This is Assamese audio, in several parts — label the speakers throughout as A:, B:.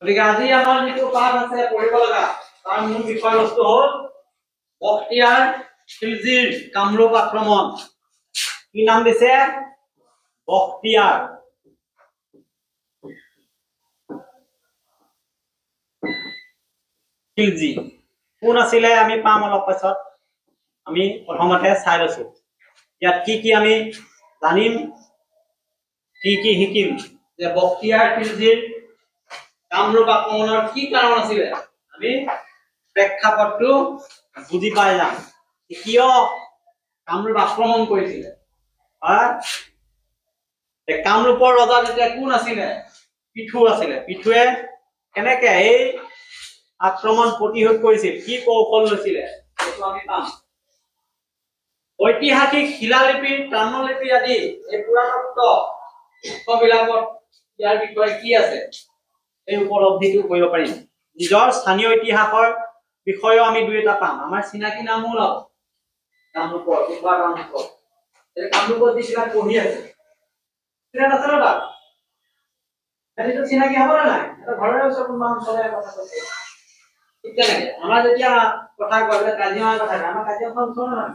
A: গতিকে আজি আমাৰ যিটো পাঠ আছে পঢ়িব লগা তাৰ মূল বিষয়বস্তু হ'ল বখতিয়াৰ খিলজিৰ কামৰূপ আক্ৰমণ। কি নাম দিছে? বখতিয়াৰ খিলজি কোন আছিলে আমি পাম অলপ পাছত। আমি প্ৰথমতে চাই লৈছো ইয়াত কি কি আমি জানিম, কি কি শিকিম যে বখতিয়াৰ খিলজিৰ কামৰূপ আক্ৰমণৰ কি কাৰণ আছিলে আমি প্ৰেক্ষাপটটো বুজি পাই যাম। কিয় কামৰূপ আক্ৰমণ কৰিছিলে? কামৰূপৰ ৰজা যেতিয়া কোন আছিলে? পিঠু আছিলে। পিঠুৱে কেনেকে এই আক্ৰমণ প্ৰতিৰোধ কৰিছিল, কি কৌশল লৈছিলে সেইটো আমি পাম। ঐতিহাসিক শিলালিপি, তাম্ৰলিপি আদি এই পুৰাতত্ত্ব উৎসবিলাকত ইয়াৰ বিষয়ে কি আছে এই উপলব্ধিটো কৰিব পাৰিম। নিজৰ স্থানীয় ইতিহাসৰ বিষয়েও আমি দুই এটা পাম। আমাৰ চিনাকি নামো ওলাব কামৰূপৰ, কোনোবা কামৰূপৰ কামৰূপত যিবিলাক পঢ়ি আছে চিনাকি হ'ব নে নাই? ঘৰৰে ওচৰত কোনোবা অঞ্চলে কথা কৈছে ঠিক তেনেকে আমাৰ যেতিয়া কথা কয় কাজিৰঙাৰ কথা কয়, আমাৰ কাজিৰঙা অঞ্চল নহয়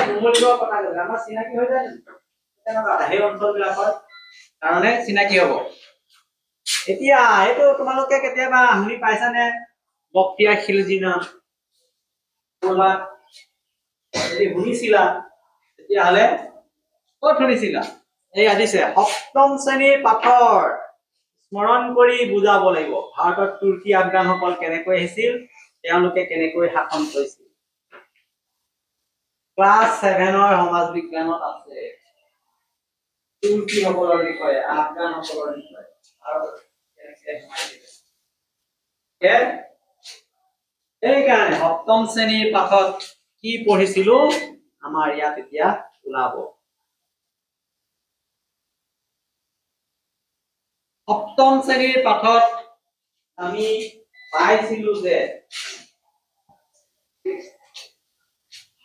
A: নুমলীগড়ৰ কথা কয়, আমাৰ চিনাকি হৈ যায় তেনেকুৱা সেই অঞ্চলবিলাকৰ কাৰণে চিনাকি হ'ব। এতিয়া এইটো তোমালোকে কেতিয়াবা শুনি পাইছানে বখতিয়াৰ খিলজি নাম? যদি শুনিছিলা তেতিয়াহ'লে ক'ত শুনিছিলা? এয়া দিছে সপ্তম শ্ৰেণীৰ পাঠৰ স্মৰণ কৰি বুজাব লাগিব। ভাৰতত তুৰ্কী আফগানসকল কেনেকৈ আহিছিল, তেওঁলোকে কেনেকৈ শাসন কৰিছিল। ক্লাছ 7ৰ সমাজ বিজ্ঞানত আছে তুৰ্কীসকলৰ বিষয়ে, আফগানসকলৰ বিষয়ে। সেইকাৰণে সপ্তম শ্ৰেণীৰ পাঠত কি পঢ়িছিলো আমাৰ ইয়াত এতিয়া ওলাব। সপ্তম শ্ৰেণীৰ পাঠত আমি পাইছিলো যে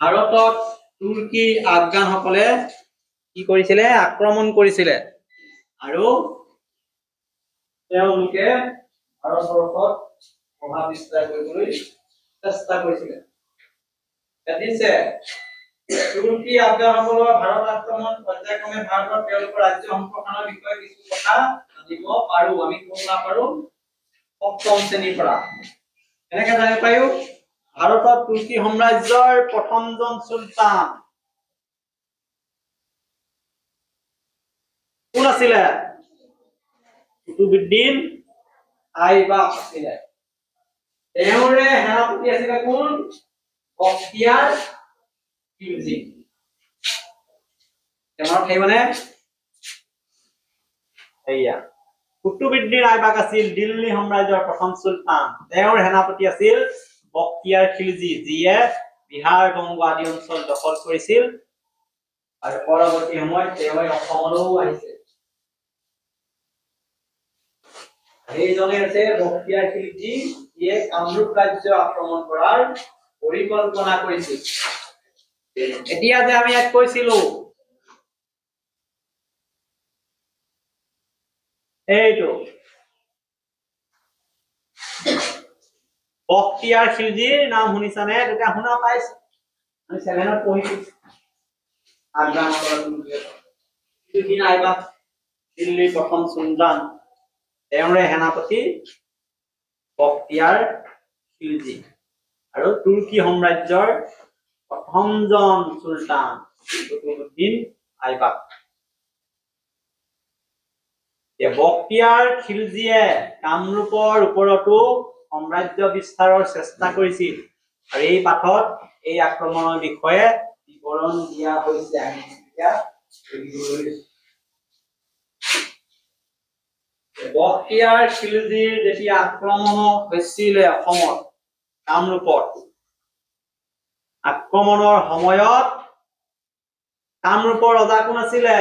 A: ভাৰতত তুৰ্কী আফগানসকলে কি কৰিছিলে? আক্ৰমণ কৰিছিলে আৰু তেওঁলোকে ভাৰতবৰ্ষত প্ৰভাৱ বিস্তাৰ কৰিবলৈ চেষ্টা কৰিছিলে। তুৰ্কী আফগানসকলৰ ভাৰত আক্ৰমণ পৰ্যায়ক্ৰমে ভাৰতত তেওঁলোকৰ ৰাজ্য সম্প্ৰসাৰণৰ বিষয়ে কিছু কথা জানিব পাৰো। আমি কোনটা পাৰো? সপ্তম শ্ৰেণীৰ পৰা। এনেকে জানিব পাৰো ভাৰতত তুৰ্কী সাম্ৰাজ্যৰ প্ৰথমজন চুলতান কোন আছিলে? কুতুবউদ্দিন আইবাক আছিলে। তেওঁৰে সেনাপতি আছিলে কোন? বখতিয়াৰ খিলজি। তেওঁৰ মানে এইয়া কুতুবউদ্দিন আইবাক আছিল দিল্লী সাম্ৰাজ্যৰ প্ৰথম চুলতান। তেওঁৰ সেনাপতি আছিল বখতিয়াৰ খিলজি, যিয়ে বিহাৰ, বংগ আদি অঞ্চল দখল কৰিছিল আৰু পৰৱৰ্তী সময়ত তেওঁ অসমলৈও আহিছে। এইজনে আছে বখতিয়াৰ খিলজি, যিয়ে কামৰূপ ৰাজ্য আক্ৰমণ কৰাৰ পৰিকল্পনা কৰিছিল। এতিয়া যে আমি ইয়াত কৈছিলো এইটো বখতিয়াৰ খিলজিৰ নাম শুনিছানে? তেতিয়া শুনা পাইছে, আমি 7ত পঢ়িছো। দিল্লীৰ প্ৰথম চুলতান, তেওঁৰে সেনাপতি বখতিয়াৰ খিলজি আৰু তুৰ্কী সাম্ৰাজ্যৰ প্ৰথমজন চুলতান কুতুবউদ্দিন আইবাক। বখতিয়াৰ খিলজিয়ে কামৰূপৰ ওপৰতো সাম্ৰাজ্য বিস্তাৰৰ চেষ্টা কৰিছিল আৰু এই পাঠত এই আক্ৰমণৰ বিষয়ে বিৱৰণ দিয়া হৈছে। বখতিয়াৰ খিলজিৰ যেতিয়া আক্ৰমণ হৈছিলে অসমত কামৰূপত, আক্ৰমণৰ সময়ত কামৰূপৰ ৰজা কোন আছিলে?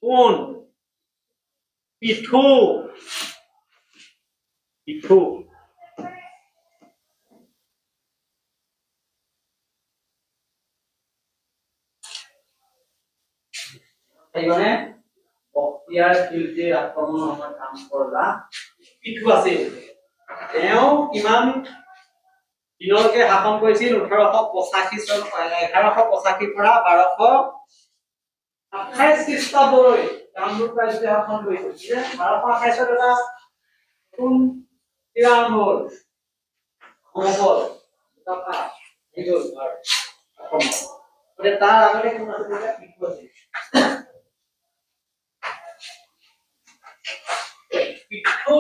A: কোন? পিঠু। পিঠু বখতিয়াৰ খিলজিৰ আক্ৰমণৰ সময়ত কামৰূপৰ ৰজা পিঠু আছিল তেওঁ কিমান দিনলৈকে শাসন কৰিছিল 1885 চন 1185 পৰা 1228 খ্ৰীষ্টাব্দলৈ কামৰূপ ৰাজ্য শাসন কৰিছিল 1228 চনত এটা নতুন আৰম্ভ হ'ল সমবল টকা এইটো অসম তাৰ আগতে কোন আছিল পিঠু আছিল পিঠু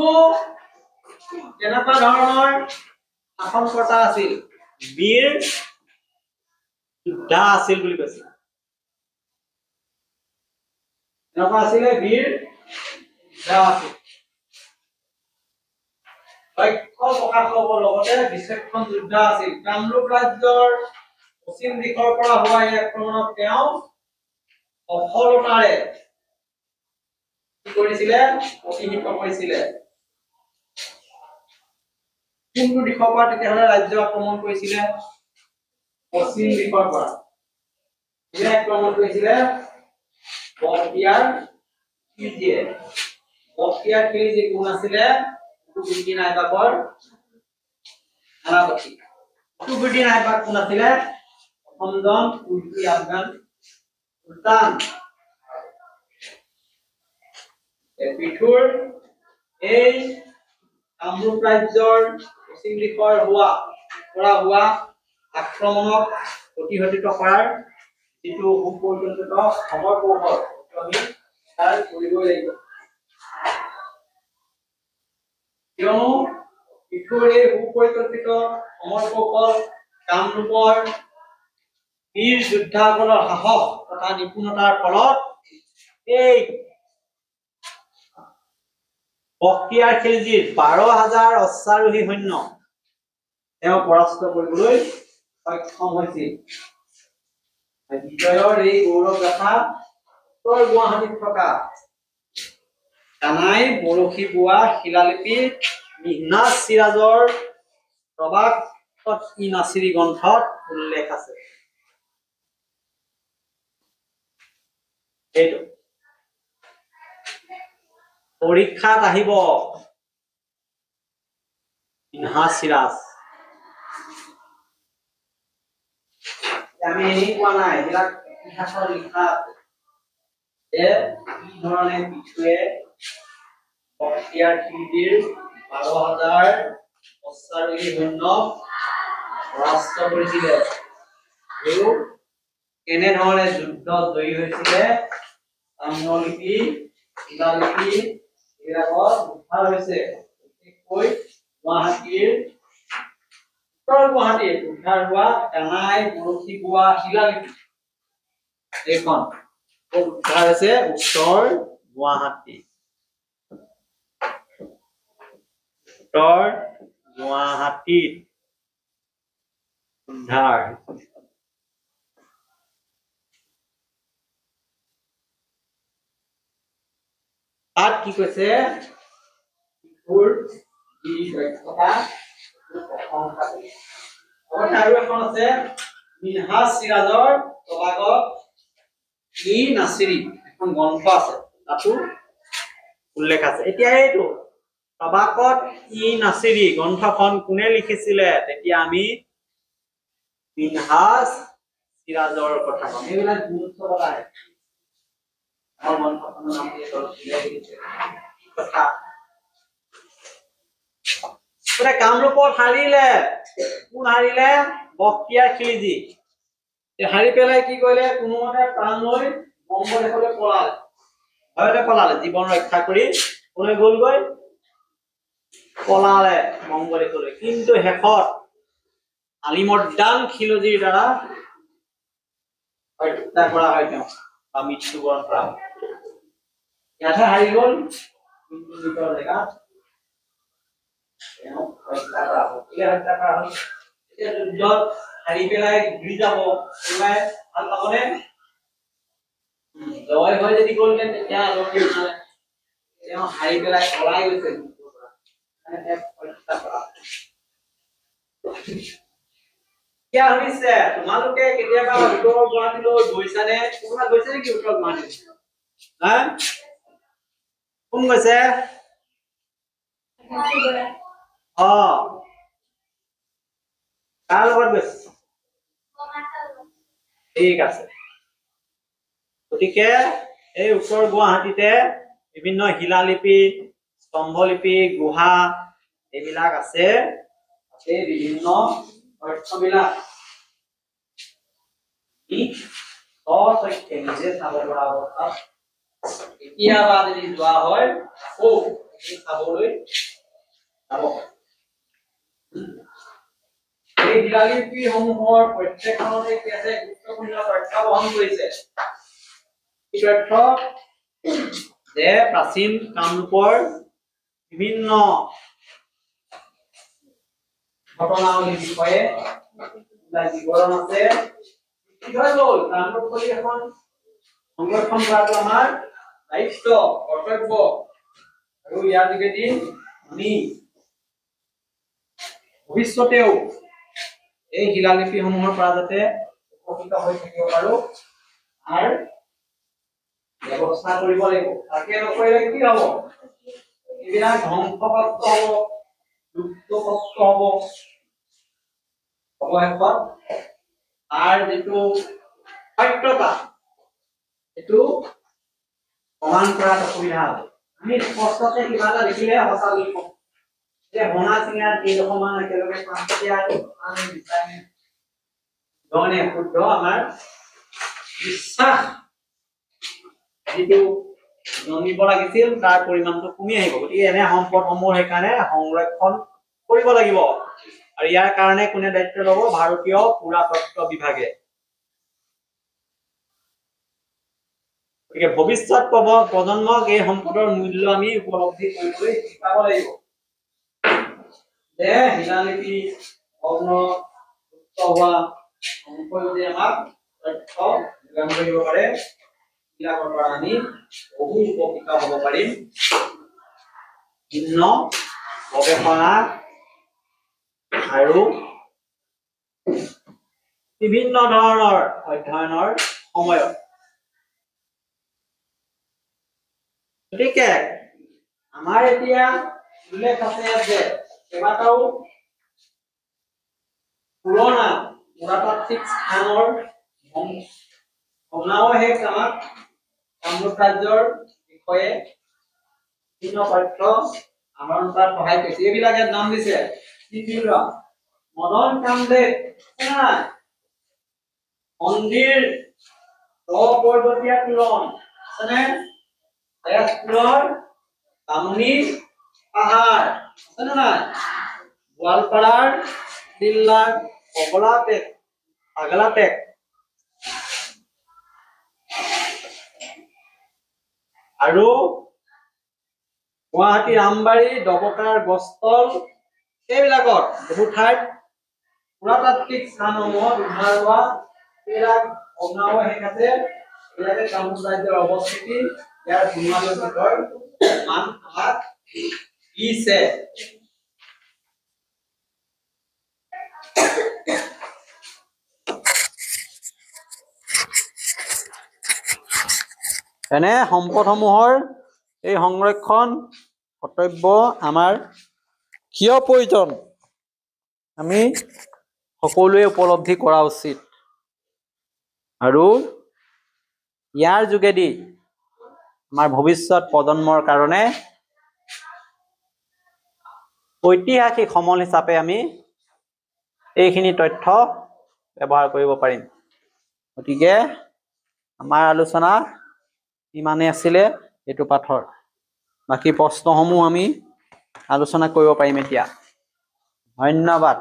A: কেনেকুৱা ধৰণৰ শাসনকৰ্তা আছিল বীৰ যোদ্ধা আছিল বুলি কৈছে এনেকুৱা আছিলে বীৰ যোদ্ধা আছিল দক্ষ প্ৰশাসকৰ লগতে বিচক্ষণ যোদ্ধা আছিল কামৰূপ ৰাজ্যৰ পশ্চিম দিশৰ পৰা হোৱা এই আক্ৰমণত তেওঁ সফলতাৰে কি কৰিছিলে প্ৰতিহত কৰিছিলে কোনটো দিশৰ পৰা তেতিয়াহ'লে ৰাজ্য আক্ৰমণ কৰিছিলে পশ্চিম দিশৰ পৰা কোনে আক্ৰমণ কৰিছিলে বক্তিয়াৰ খিলজী কোন আছিলে কুতুবুদ্দিন আইবাকৰ সেনাপতি কুতুবুদ্দিন আইবাক কোন আছিলে প্ৰথমজন তুৰ্কী আফগান সুলতান পিঠুৰ এই কামৰূপ ৰাজ্যৰ পশ্চিম দিশৰ হোৱা আক্ৰমণক প্ৰতিহত কৰাৰ যিটো সুপৰিকল্পিত সমৰ কৌশল আমি তাৰ কৰিবই লাগিব কিয়নো পিঠুৰ এই সুপৰিকল্পিত সমৰ কৌশল কামৰূপৰ বীৰ যোদ্ধাসকলৰ সাহস তথা নিপুণতাৰ ফলত এই বক্তিয়াৰ খিলজীৰ 12,000 অশ্বাৰোহী সৈন্য তেওঁ পৰাস্ত কৰিবলৈ সক্ষম হৈছিল বিজয়ৰ এই গৌৰৱ গাথা উত্তৰ গুৱাহাটীত থকা কানাই বৰশী বোৱা শিলালিপি মিহনাজ চিৰাজৰ প্ৰবাদ-ই-নাছিৰী গ্ৰন্থত উল্লেখ আছে এইটো পৰীক্ষাত আহিব মিহনাজ চিৰাজ আমি এনেই কোৱা নাই এইবিলাক ইতিহাসৰ লিখা আছে যে কি ধৰণে পিঠুৱে বক্তিয়াৰ খিলজীৰ 12,000 অশ্বাৰোহী সৈন্য পৰাস্ত কৰিছিলে আৰু কেনেধৰণে যুদ্ধত জয়ী হৈছিলে তাম্ৰলিপি শিলালিপি এইবিলাকত উদ্ধাৰ হৈছে বিশেষকৈ উত্তৰ গুৱাহাটীত উদ্ধাৰ হোৱা কানাই বৰশী বোৱা শিলালিপি এইখন উদ্ধাৰ হৈছে উত্তৰ গুৱাহাটীত উদ্ধাৰ তাত কি কৈছে আৰু এখন আছে মিনহাজ চিৰাজৰ প্ৰবাদ-ই-নাছিৰী এখন গ্ৰন্থ আছে তাতো উল্লেখ আছে এতিয়া এইটো প্ৰবাদ-ই-নাছিৰী গ্ৰন্থখন কোনে লিখিছিলে তেতিয়া আমি মিনহাজ চিৰাজৰ কথা কম এইবিলাক গুৰুত্ব লগাই গ্ৰন্থখনৰ নাম দিয়ে কথা কামৰূপত হাৰিলে কোন হাৰিলে বক্তিয়াৰ খিলজী হাৰি পেলাই কি কৰিলে কোনোমতে প্ৰাণ লৈ বংগদেশলৈ পলালে ভয়তে পলালে জীৱন ৰক্ষা কৰি কোনে গ'লগৈ পলালে বংগদেশলৈ কিন্তু শেষত আলিমৰ্দান খিলজীৰ দ্বাৰা হত্যা কৰা হয় তেওঁ বা মৃত্যুবৰণ কৰা হয় ইয়াতে হাৰি গ'ল কিন্তু নিজৰ জেগাত হাৰি পেলাই ঘূৰি যাব ওলাই ভাল পাবনে জয় হৈ যদি গ'লহেঁতেন তেতিয়া তেওঁ হাৰি পেলাই পলাই গৈছে তোমালোকে কেতিয়াবা উত্তৰ গুৱাহাটীলৈ গৈছানে কোনোবা গৈছে নেকি উত্তৰ গুৱাহাটী কোন গৈছে কাৰ লগত গৈছে ঠিক আছে গতিকে এই উত্তৰ গুৱাহাটীতে বিভিন্ন শিলালিপি স্তম্ভলিপি গুহা এইবিলাক আছে এই বিভিন্ন তথ্যবিলাক নিজে চাব পৰা অৱস্থাত কেতিয়াবা যদি যোৱা হয় আকৌ চাবলৈ যাব এই শিলালিপি সমূহৰ প্ৰত্যেকখনতে কি আছে গুৰুত্বপূৰ্ণ তথ্য বহন কৰিছে এই তথ্য যে প্ৰাচীন কামৰূপৰ বিভিন্ন ঘটনাৱলীৰ বিষয়ে বিৱৰণ আছে কি হৈ গ'ল কামৰূপ বুলি এখন সংৰক্ষণ কৰাটো আমাৰ দায়িত্ব কৰ্তব্য আৰু ইয়াৰ যোগেদি আমি ভৱিষ্যতেও এই শিলালিপিসমূহৰ পৰা যাতে উপকৃত হৈ থাকিব পাৰো আৰু ব্যৱস্থা কৰিব লাগিব তাকে নকৰিলে কি হ'ব এইবিলাক ধ্বংসপ্ৰাপ্ত হ'ব লুপ্তপ্ৰাপ্ত হ'ব অৱশেষত তাৰ যিটো সত্যতা এইটো প্ৰমাণ কৰাত অসুবিধা হ'ব আমি স্পষ্টতে কিবা এটা দেখিলে সঁচা বুলি কওঁ যে ভঙা চিঙা কেইডোখৰমান একেলগে পাঁচটীয়া আমি বিচাৰি ধৰণে শুদ্ধ আমাৰ বিশ্বাস যিটো জন্মিব লাগিছিল তাৰ পৰিমাণটো কমি আহিব গতিকে এনে সম্পদসমূহ সেইকাৰণে সংৰক্ষণ কৰিব লাগিব আৰু ইয়াৰ কাৰণে কোনে দায়িত্ব ল'ব ভাৰতীয় পুৰাতত্ত্ব বিভাগে গতিকে ভৱিষ্যত প্ৰজন্মক এই সম্পদৰ মূল্য আমি উপলব্ধি কৰিবলৈ শিকাব লাগিব যে শিলালিপি ভগ্ন লুপ্ত হোৱা সম্পদে আমাক তথ্য যোগান কৰিব পাৰে ইয়াৰ পৰা আমি বহু উপকৃত হ'ব পাৰিম ভিন্ন গৱেষণা আৰু বিভিন্ন ধৰণৰ অধ্যয়নৰ সময়ত গতিকে আমাৰ এতিয়া উল্লেখ আছে যে কেইবাটাও পুৰণা পুৰাতাত্ত্বিক স্থানৰ ভগ্নাৱশেষ আমাক কামৰূপ ৰাজ্যৰ বিষয়ে বিভিন্ন তথ্য আহৰণ কৰাত সহায় কৰিছে এইবিলাকে নাম দিছে মদন কামদেৱ মন্দিৰ পৰ্বতীয়া তোৰণ আছেনে তেজপুৰৰ বামুণী পাহাৰ আছেনে নাই গোৱালপাৰাৰ জিলাৰ পাগলাপেট আৰু গুৱাহাটী আমবাৰী ডবকাৰ গছতল এইবিলাকত বহু ঠাইত পুৰাতাত্ত্বিক স্থানসমূহত উদ্ধাৰ হোৱা এইবিলাক ভগ্নাৱশেষ আছে এইবিলাকে কামৰূপ ৰাজ্যৰ অৱস্থিতি ইয়াৰ গুণালোকৰ মান আমাক দিছে এনে সম্পদসমূহৰ এই সংৰক্ষণ কৰ্তব্য আমাৰ কিয় প্ৰয়োজন আমি সকলোৱে উপলব্ধি কৰা উচিত আৰু ইয়াৰ যোগেদি আমাৰ ভৱিষ্যত প্ৰজন্মৰ কাৰণে ঐতিহাসিক সমল হিচাপে আমি এইখিনি তথ্য ব্যৱহাৰ কৰিব পাৰিম গতিকে আমাৰ আলোচনা ইমানে আছিলে এইটো পাঠৰ বাকি প্ৰশ্নসমূহ আমি আলোচনা কৰিব পাৰিম এতিয়া ধন্যবাদ